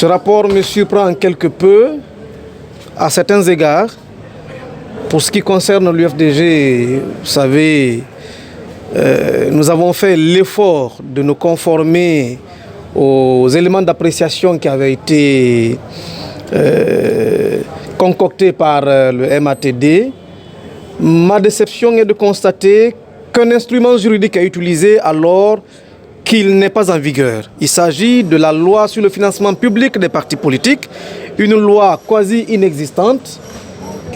Ce rapport me surprend quelque peu à certains égards. Pour ce qui concerne l'UFDG, vous savez, nous avons fait l'effort de nous conformer aux éléments d'appréciation qui avaient été concoctés par le MATD. Ma déception est de constater qu'un instrument juridique est utilisé alors qu'il n'est pas en vigueur. Il s'agit de la loi sur le financement public des partis politiques, une loi quasi inexistante.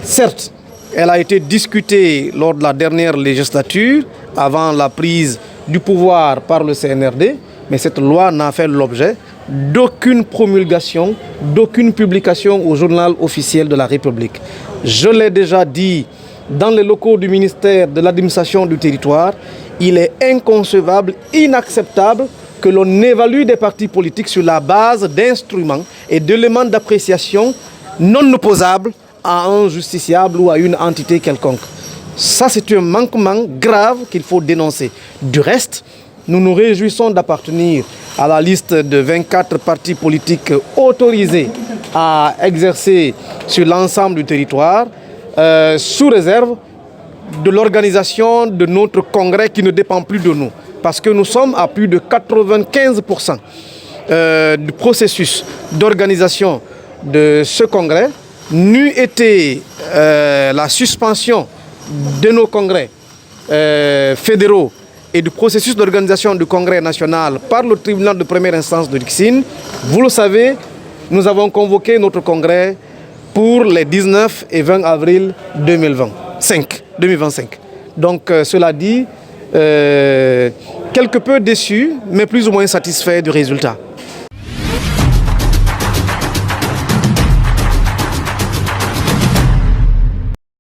Certes, elle a été discutée lors de la dernière législature, avant la prise du pouvoir par le CNRD, mais cette loi n'a fait l'objet d'aucune promulgation, d'aucune publication au journal officiel de la République. Je l'ai déjà dit dans les locaux du ministère de l'administration du territoire, il est inconcevable, inacceptable que l'on évalue des partis politiques sur la base d'instruments et d'éléments d'appréciation non opposables à un justiciable ou à une entité quelconque. Ça, c'est un manquement grave qu'il faut dénoncer. Du reste, nous nous réjouissons d'appartenir à la liste de 24 partis politiques autorisés à exercer sur l'ensemble du territoire, sous réserve de l'organisation de notre congrès qui ne dépend plus de nous. Parce que nous sommes à plus de 95% du processus d'organisation de ce congrès. N'eût été la suspension de nos congrès fédéraux et du processus d'organisation du congrès national par le tribunal de première instance de Rixine, vous le savez, nous avons convoqué notre congrès pour les 19 et 20 avril 2025. Donc, cela dit, quelque peu déçu, mais plus ou moins satisfait du résultat.